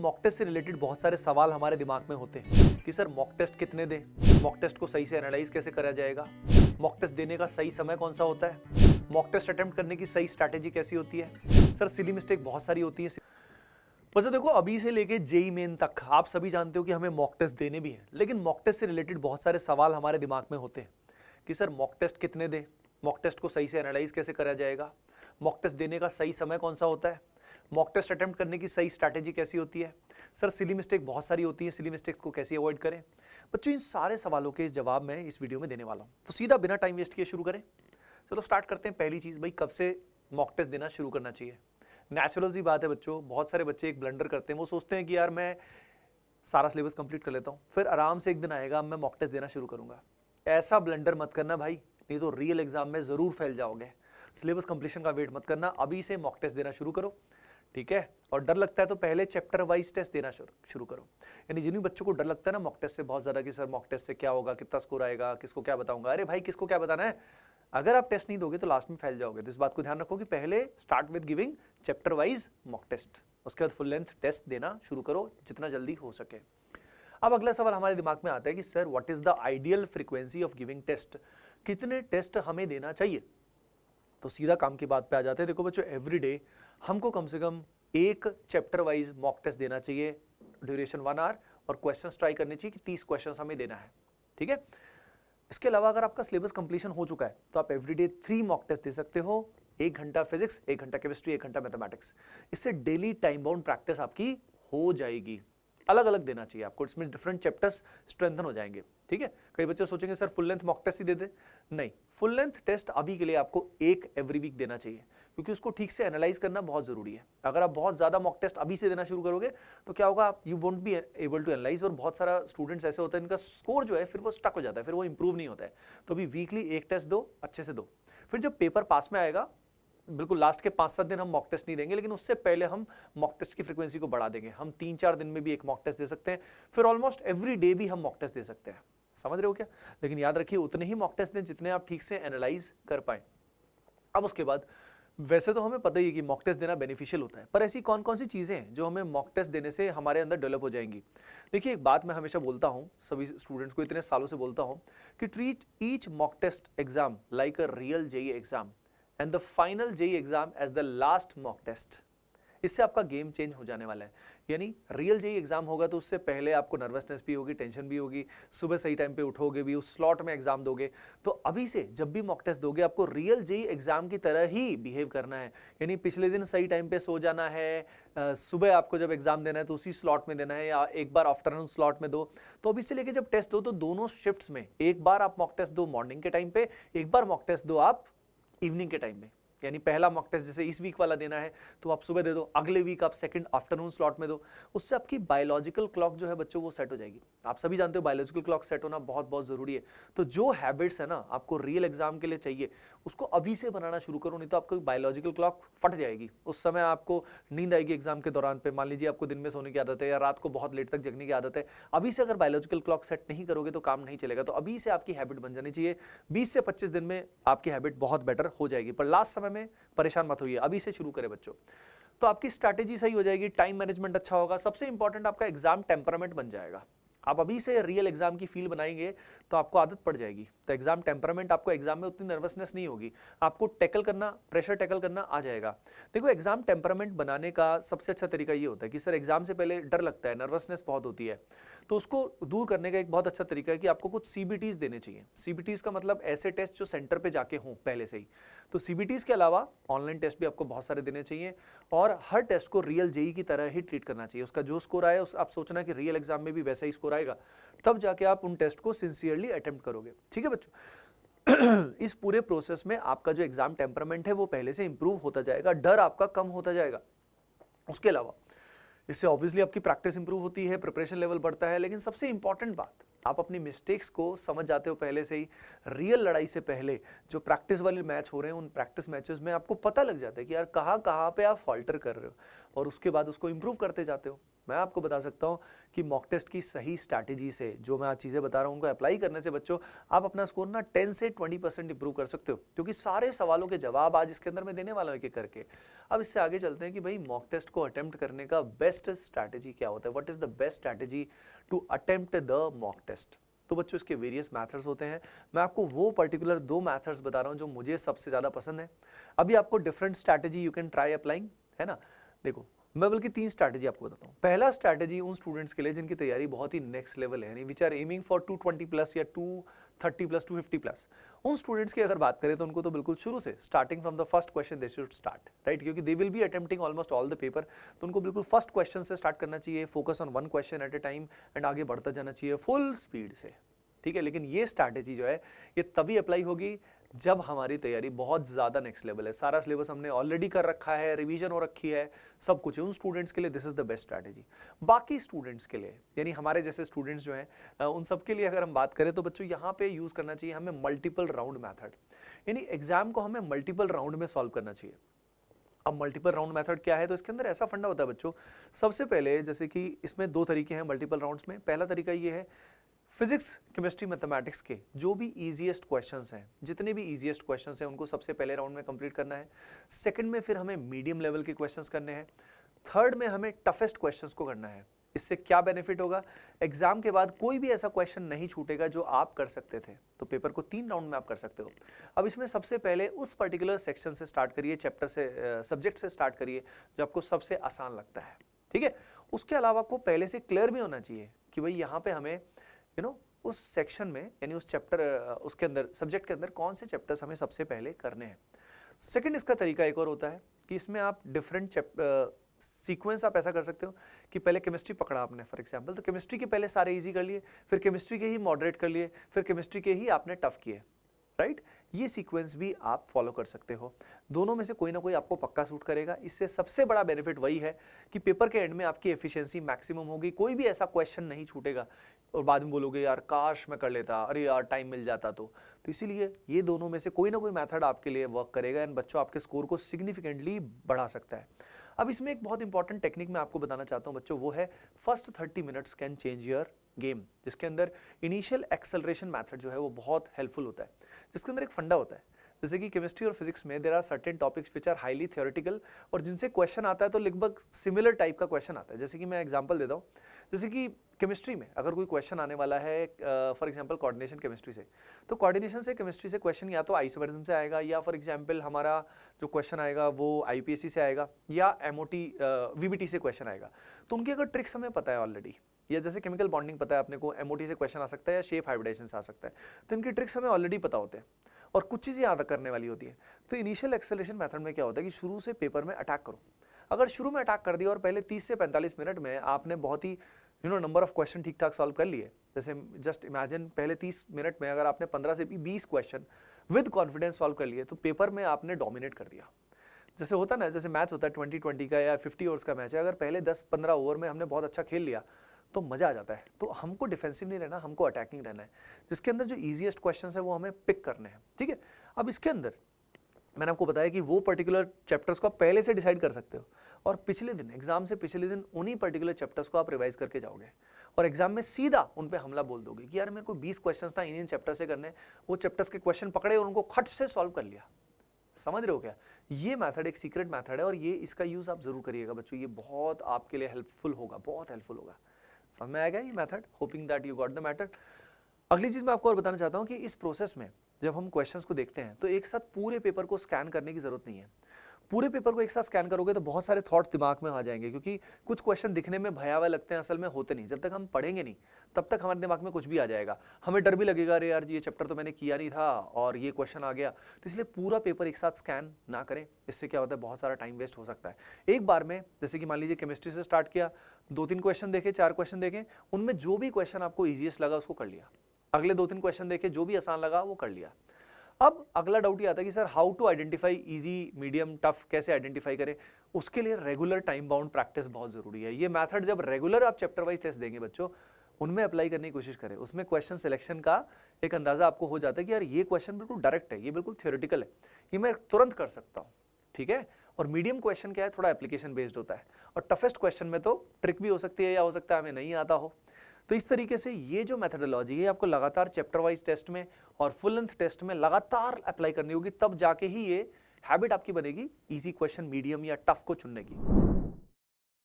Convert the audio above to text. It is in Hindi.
मॉक टेस्ट से रिलेटेड बहुत सारे सवाल हमारे दिमाग में होते हैं कि सर मॉक टेस्ट कितने दें, मॉक टेस्ट को सही से एनालाइज कैसे करा जाएगा, मॉक टेस्ट देने का सही समय कौन सा होता है, मॉक टेस्ट अटेम्प्ट करने की सही स्ट्रैटेजी कैसी होती है। सर सिली मिस्टेक बहुत सारी होती है। वैसे देखो अभी से लेके जेई मेन तक आप सभी जानते हो कि हमें मॉक टेस्ट देने भी हैं, लेकिन मॉक टेस्ट से रिलेटेड बहुत सारे सवाल हमारे दिमाग में होते हैं कि सर मॉक टेस्ट कितने दें, मॉक टेस्ट को सही से एनालाइज कैसे करा जाएगा, मॉक टेस्ट देने का सही समय कौन सा होता है, मॉक टेस्ट अटेम्प्ट करने की सही स्ट्रैटेजी कैसी होती है। सर सिली मिस्टेक बहुत सारी होती है, सिली मिस्टेक्स को कैसे अवॉइड करें। बच्चों इन सारे सवालों के जवाब मैं इस वीडियो में देने वाला हूं, तो सीधा बिना टाइम वेस्ट किए शुरू करें। चलो स्टार्ट करते हैं। पहली चीज भाई, कब से मॉक टेस्ट देना शुरू करना चाहिए। नेचुरल सी बात है बच्चों, बहुत सारे बच्चे एक ब्लंडर करते हैं, वो सोचते हैं कि यार मैं सारा सिलेबस कंप्लीट कर लेता हूँ, फिर आराम से एक दिन आएगा मैं मॉक टेस्ट देना शुरू करूंगा। ऐसा ब्लंडर मत करना भाई, नहीं तो रियल एग्जाम में जरूर फैल जाओगे। सिलेबस कंप्लीशन का वेट मत करना, अभी से मॉक टेस्ट देना शुरू करो, ठीक है। और डर लगता है तो पहले चैप्टर वाइज टेस्ट देना शुरू करो। यानी जिन बच्चों को डर लगता है ना मॉक टेस्ट से बहुत ज्यादा कि सर मॉक टेस्ट से क्या होगा, कितना स्कोर आएगा, किसको क्या बताऊंगा, अरे भाई किसको क्या बताना है, अगर आप टेस्ट नहीं दोगे तो लास्ट में फैल जाओगे। तो इस बात को ध्यान रखो कि पहले start with giving chapter wise mock test, उसके बाद फुल लेंथ टेस्ट देना शुरू करो जितना जल्दी हो सके। अब अगला सवाल हमारे दिमाग में आता है कि sir what is the ideal frequency of giving test, कितने टेस्ट हमें देना चाहिए। तो सीधा काम की बात पे आ जाते हैं। देखो बच्चों, एवरी डे हमको कम से कम एक चैप्टर वाइज मॉक टेस्ट देना चाहिए, ड्यूरेशन 1 आवर, और क्वेश्चंस ट्राई करने चाहिए कि 30 क्वेश्चंस हमें देना है, ठीक है। इसके अलावा अगर आपका सिलेबस कंप्लीशन हो चुका है तो आप एवरीडे 3 मॉक टेस्ट दे सकते हो, 1 घंटा फिजिक्स, 1 घंटा केमिस्ट्री, 1 घंटा मैथमेटिक्स। इससे डेली टाइम बाउंड प्रैक्टिस आपकी हो जाएगी। अलग अलग देना चाहिए आपको, इसमें डिफरेंट चैप्टर्स स्ट्रेंथन हो जाएंगे, ठीक है। कई बच्चे सोचेंगे sir full length mock test ही दे दे, नहीं, फुल लेंथ टेस्ट अभी के लिए आपको एक एवरी वीक देना चाहिए, क्योंकि उसको ठीक से एनालाइज करना बहुत जरूरी है। अगर आप बहुत ज्यादा मॉक टेस्ट अभी से देना शुरू करोगे तो क्या होगा, आप you won't be able to analyse, और बहुत सारा स्टूडेंट्स ऐसे होते हैं इनका स्कोर जो है फिर वो स्टक हो जाता है, फिर वो इंप्रूव नहीं होता है। तो अभी वीकली एक टेस्ट दो, अच्छे से दो, फिर जब पेपर पास में आएगा बिल्कुल लास्ट के 5-7 दिन हम मॉक टेस्ट नहीं देंगे, लेकिन उससे पहले हम मॉक टेस्ट की फ्रीक्वेंसी को बढ़ा देंगे। हम 3-4 दिन में भी एक मॉक टेस्ट दे सकते हैं, फिर ऑलमोस्ट एवरी डे भी हम मॉक टेस्ट दे सकते हैं। समझ रहे हो क्या। लेकिन याद रखिए उतने ही मॉक टेस्ट दें जितने आप ठीक से एनालाइज कर पाए। अब उसके बाद वैसे तो हमें पता ही है कि मॉक टेस्ट देना बेनिफिशियल होता है, पर ऐसी कौन कौन सी चीजें हैं जो हमें मॉक टेस्ट देने से हमारे अंदर डेवलप हो जाएंगी। देखिए एक बात मैं हमेशा बोलता हूं, सभी स्टूडेंट्स को इतने सालों से बोलता हूं कि treat each mock test exam like a real JEE exam and the final JEE exam as the last mock test. इससे आपका गेम चेंज हो जाने वाला है। यानी रियल जेईई एग्जाम होगा तो उससे पहले आपको नर्वसनेस भी होगी, टेंशन भी होगी, सुबह सही टाइम पे उठोगे भी, उस स्लॉट में एग्जाम दोगे। तो अभी से जब भी मॉक टेस्ट दोगे आपको रियल जेईई एग्जाम की तरह ही बिहेव करना है। यानी पिछले दिन सही टाइम पे सो जाना है, सुबह आपको जब एग्जाम देना है तो उसी स्लॉट में देना है, या एक बार आफ्टरनून स्लॉट में दो। तो अभी से लेके जब टेस्ट दो तो दोनों शिफ्ट्स में एक बार आप मॉक टेस्ट दो मॉर्निंग के टाइम पे, एक बार मॉक टेस्ट दो आप इवनिंग के टाइम में। यानी पहला मॉक टेस्ट जैसे इस वीक वाला देना है तो आप सुबह दे दो, अगले वीक आप सेकंड आफ्टरनून स्लॉट में दो। उससे आपकी बायोलॉजिकल क्लॉक जो है बच्चों वो सेट हो जाएगी। आप सभी जानते हो बायोलॉजिकल क्लॉक सेट होना बहुत बहुत जरूरी है। तो जो हैबिट्स है ना आपको रियल एग्जाम के लिए चाहिए उसको अभी से बनाना शुरू करो, नहीं तो आपको बायोलॉजिकल क्लॉक फट जाएगी। उस समय आपको नींद आएगी एग्जाम के दौरान पे, मान लीजिए आपको दिन में सोने की आदत है या रात को बहुत लेट तक जगने की आदत है, अभी से अगर बायोलॉजिकल क्लॉक सेट नहीं करोगे तो काम नहीं चलेगा। तो अभी से आपकी हैबिट बन जानी चाहिए, 20 से 25 दिन में आपकी हैबिट बहुत बेटर हो जाएगी। पर लास्ट समय में परेशान मत होइए, अभी से शुरू करें बच्चों, तो आपकी स्ट्रैटेजी सही हो जाएगी, टाइम मैनेजमेंट अच्छा होगा, सबसे इंपॉर्टेंट आपका एग्जाम टेम्परामेंट बन जाएगा। आप अभी से रियल एग्जाम की फील बनाएंगे तो आपको आदत पड़ जाएगी। तो एग्जाम टेम्परामेंट, आपको एग्जाम में उतनी नर्वसनेस नहीं होगी, आपको टैकल करना, प्रेशर टैकल करना आ जाएगा। देखो एग्जाम टेम्परामेंट बनाने का सबसे अच्छा तरीका ये होता है कि सर एग्जाम से पहले डर लगता है, नर्वसनेस बहुत होती है, तो उसको दूर करने का एक बहुत अच्छा तरीका है कि आपको कुछ सीबीटीज देने चाहिए। सीबीटीज का मतलब ऐसे टेस्ट जो सेंटर पे जाके हों पहले से ही। तो सीबीटीज के अलावा ऑनलाइन टेस्ट भी आपको बहुत सारे देने चाहिए, और हर टेस्ट को रियल जेईई की तरह ही ट्रीट करना चाहिए। उसका जो स्कोर आया आप सोचना कि रियल एग्जाम में भी वैसा ही स्कोर आएगा, तब जाके आप उन टेस्ट को सिंसियरली अटेम्प्ट करोगे, ठीक है बच्चों। इस पूरे प्रोसेस में आपका जो एग्जाम टेम्परामेंट है वो पहले से इंप्रूव होता जाएगा, डर आपका कम होता जाएगा। उसके अलावा इससे ऑब्वियसली आपकी प्रैक्टिस इंप्रूव होती है, प्रिपरेशन लेवल बढ़ता है, लेकिन सबसे इंपॉर्टेंट बात, आप अपनी मिस्टेक्स को समझ जाते हो पहले से ही। रियल लड़ाई से पहले जो प्रैक्टिस वाले मैच हो रहे हैं उन प्रैक्टिस मैचेस में आपको पता लग जाता है कि यार कहाँ कहाँ पे आप फॉल्टर कर रहे हो, और उसके बाद उसको इंप्रूव करते जाते हो। मैं आपको बता सकता हूँ कि मॉक टेस्ट की सही स्ट्रैटेजी से जो मैं आज चीज़ें बता रहा हूँ उनको अप्लाई करने से बच्चों आप अपना स्कोर ना 10 से 20% इंप्रूव कर सकते हो, क्योंकि सारे सवालों के जवाब आज इसके अंदर मैं देने वाला हूँ एक-एक करके। अब इससे आगे चलते हैं कि भाई मॉक टेस्ट को अटेम्प्ट करने का बेस्ट स्ट्रैटेजी क्या होता है, what is the best strategy to attempt the mock test. तो बच्चों इसके वेरियस मेथड्स होते हैं, मैं आपको वो पर्टिकुलर 2 मेथड्स बता रहा हूँ जो मुझे सबसे ज़्यादा पसंद है। अभी आपको different strategy you can try applying, है ना। देखो मैं बल्कि 3 स्ट्रैटेजी आपको बताता हूँ। पहला स्ट्रैटेजी उन स्टूडेंट्स के लिए जिनकी तैयारी बहुत ही नेक्स्ट लेवल है, यानी which are aiming for 220 plus या 230 प्लस 250 प्लस। उन स्टूडेंट्स की अगर बात करें तो उनको तो बिल्कुल शुरू से starting from the first question they should start, right, क्योंकि they will be attempting almost all the paper, तो उनको बिल्कुल फर्स्ट क्वेश्चन से स्टार्ट करना चाहिए, focus on one question at a time and आगे बढ़ता जाना चाहिए फुल स्पीड से, ठीक है। लेकिन ये स्ट्रैटेजी जो है ये तभी अप्लाई होगी जब हमारी तैयारी बहुत ज़्यादा नेक्स्ट लेवल है, सारा सिलेबस हमने ऑलरेडी कर रखा है, रिवीजन हो रखी है, सब कुछ है। उन स्टूडेंट्स के लिए this is the best strategy. बाकी स्टूडेंट्स के लिए यानी हमारे जैसे स्टूडेंट्स जो हैं उन सब के लिए अगर हम बात करें तो बच्चों यहाँ पे यूज़ करना चाहिए हमें मल्टीपल राउंड मैथड, यानी एग्जाम को हमें मल्टीपल राउंड में सॉल्व करना चाहिए। अब मल्टीपल राउंड मेथड क्या है, तो इसके अंदर ऐसा फंडा होता है बच्चों, सबसे पहले जैसे कि इसमें 2 तरीके हैं मल्टीपल राउंड्स में। पहला तरीका ये है फिजिक्स केमिस्ट्री मैथमेटिक्स के जो भी इजीएस्ट क्वेश्चंस हैं, जितने भी इजीएस्ट क्वेश्चंस हैं उनको सबसे पहले राउंड में कंप्लीट करना है। सेकंड में फिर हमें मीडियम लेवल के क्वेश्चंस करने हैं। थर्ड में हमें टफेस्ट क्वेश्चंस को करना है। इससे क्या बेनिफिट होगा, एग्जाम के बाद कोई भी ऐसा क्वेश्चन नहीं छूटेगा जो आप कर सकते थे, तो पेपर को 3 राउंड में आप कर सकते हो। अब इसमें सबसे पहले उस पर्टिकुलर सेक्शन से स्टार्ट करिए, चैप्टर से सब्जेक्ट से स्टार्ट करिए जो आपको सबसे आसान लगता है, ठीक है। उसके अलावा आपको पहले से क्लियर भी होना चाहिए कि भाई यहाँ पे हमें उस सेक्शन में यानी उस चैप्टर उसके अंदर सब्जेक्ट के अंदर कौन से चैप्टर्स हमें सबसे पहले करने हैं। सेकंड इसका तरीका एक और होता है कि इसमें आप डिफरेंट सीक्वेंस आप ऐसा कर सकते हो कि पहले केमिस्ट्री पकड़ा आपने फॉर एग्जांपल, तो केमिस्ट्री के पहले सारे इजी कर लिए, फिर केमिस्ट्री के ही मॉडरेट कर लिए, फिर केमिस्ट्री के ही आपने टफ किए, राइट। ये सीक्वेंस भी आप फॉलो कर सकते हो। दोनों में से कोई ना कोई आपको पक्का सूट करेगा। इससे सबसे बड़ा बेनिफिट वही है कि पेपर के एंड में आपकी एफिशिएंसी मैक्सिमम होगी, कोई भी ऐसा क्वेश्चन नहीं छूटेगा और बाद में बोलोगे यार काश मैं कर लेता, अरे यार टाइम मिल जाता तो इसीलिए ये दोनों में से कोई ना कोई मेथड आपके लिए वर्क करेगा एंड बच्चों आपके स्कोर को सिग्निफिकेंटली बढ़ा सकता है। अब इसमें एक बहुत इंपॉर्टेंट टेक्निक मैं आपको बताना चाहता हूँ बच्चों, वो है first 30 minutes can change your game, जिसके अंदर इनिशियल एक्सेलरेशन मेथड जो है वो बहुत हेल्पफुल होता है, जिसके अंदर एक फंडा होता है। जैसे कि केमिस्ट्री और फिजिक्स में there are certain topics which are highly theoretical और जिनसे क्वेश्चन आता है तो लगभग सिमिलर टाइप का क्वेश्चन आता है। जैसे कि मैं एग्जांपल देता हूँ, जैसे कि केमिस्ट्री में अगर कोई क्वेश्चन आने वाला है फॉर एग्जांपल कोऑर्डिनेशन केमिस्ट्री से, तो कोऑर्डिनेशन से केमिस्ट्री से क्वेश्चन या तो आइसोमेरिज्म से आएगा या फॉर एग्जांपल हमारा जो क्वेश्चन आएगा वो आईपीएससी से आएगा या एमओटी वीबीटी से क्वेश्चन आएगा। तो उनकी अगर ट्रिक्स हमें पता है ऑलरेडी, या जैसे केमिकल बॉन्डिंग पता है अपने को, एमओटी से क्वेश्चन आ सकता है या शेप हाइब्रिडाइजेशन से आ सकता है, तो इनकी ट्रिक्स हमें ऑलरेडी पता होते हैं और कुछ चीज़ें याद करने वाली होती है। तो इनिशियल एक्सेलरेशन मेथड में क्या होता है कि शुरू से पेपर में अटैक करो। अगर शुरू में अटैक कर दिया और पहले 30 से 45 मिनट में आपने बहुत ही नंबर ऑफ क्वेश्चन ठीक ठाक सॉल्व कर लिए, जैसे जस्ट इमेजिन पहले 30 मिनट में अगर आपने 15 से 20 क्वेश्चन विद कॉन्फिडेंस सॉल्व कर लिए तो पेपर में आपने डोमिनेट कर दिया। जैसे होता ना, जैसे मैच होता है 20-20 का या 50 ओवर्स का मैच है, अगर पहले 10-15 ओवर में हमने बहुत अच्छा खेल लिया तो मजा आ जाता है। तो हमको डिफेंसिव नहीं रहना, हमको अटैकिंग रहना है, जिसके अंदर जो ईजीएस्ट क्वेश्चन है वो हमें पिक करने हैं, ठीक है। अब इसके अंदर मैंने आपको बताया कि वो पर्टिकुलर चैप्टर्स को आप पहले से डिसाइड कर सकते हो और पिछले दिन एग्जाम से पिछले दिन उन्हीं पर्टिकुलर चैप्टर्स को आप रिवाइज करके जाओगे और एग्जाम में सीधा उन पे हमला बोल दोगे कि यार मेरे को 20 क्वेश्चंस ना इन चैप्टर से करने, वो चैप्टर्स के क्वेश्चन पकड़े और उनको खट से सॉल्व कर लिया। समझ रहे हो क्या? ये मेथड एक सीक्रेट मेथड है और ये इसका यूज आप जरूर करिएगा बच्चों, ये बहुत आपके लिए हेल्पफुल होगा, बहुत हेल्पफुल होगा। समझ में आएगा ये method? Hoping that you got the matter. अगली चीज मैं आपको और बताना चाहता हूँ कि इस प्रोसेस में जब हम क्वेश्चंस को देखते हैं तो एक साथ पूरे पेपर को स्कैन करने की जरूरत नहीं है। पूरे पेपर को एक साथ स्कैन करोगे तो बहुत सारे थॉट्स दिमाग में आ जाएंगे, क्योंकि कुछ क्वेश्चन दिखने में भयावह लगते हैं, असल में होते नहीं। जब तक हम पढ़ेंगे नहीं तब तक हमारे दिमाग में कुछ भी आ जाएगा, हमें डर भी लगेगा, अरे यार ये चैप्टर तो मैंने किया नहीं था और ये क्वेश्चन आ गया। तो इसलिए पूरा पेपर एक साथ स्कैन ना करें, इससे क्या होता है बहुत सारा टाइम वेस्ट हो सकता है। एक बार में जैसे कि मान लीजिए केमिस्ट्री से स्टार्ट किया, 2-3 क्वेश्चन देखे, 4 क्वेश्चन देखे, उनमें जो भी क्वेश्चन आपको ईजीएस्ट लगा उसको कर लिया। अगले 2-3 क्वेश्चन देखे, जो भी आसान लगा वो कर लिया। अब अगला डाउट ये आता है कि sir how to identify easy, medium, tough कैसे आइडेंटिफाई करें? उसके लिए रेगुलर टाइम बाउंड प्रैक्टिस बहुत जरूरी है। ये मेथड जब रेगुलर आप चैप्टर वाइज टेस्ट देंगे बच्चों, उनमें अप्लाई करने की कोशिश करें। उसमें क्वेश्चन सिलेक्शन का एक अंदाजा आपको हो जाता है कि यार ये क्वेश्चन बिल्कुल डायरेक्ट है, ये बिल्कुल थ्योरेटिकल है, ये मैं तुरंत कर सकता हूँ, ठीक है। और मीडियम क्वेश्चन क्या है, थोड़ा एप्लीकेशन बेस्ड होता है, और टफेस्ट क्वेश्चन में तो ट्रिक भी हो सकती है या हो सकता है हमें नहीं आता हो। तो इस तरीके से ये जो मेथडोलॉजी है आपको लगातार चैप्टर वाइज टेस्ट में और फुल लेंथ टेस्ट में लगातार अप्लाई करनी होगी, तब जाके ही ये हैबिट आपकी बनेगी इजी क्वेश्चन, मीडियम या टफ को चुनने की।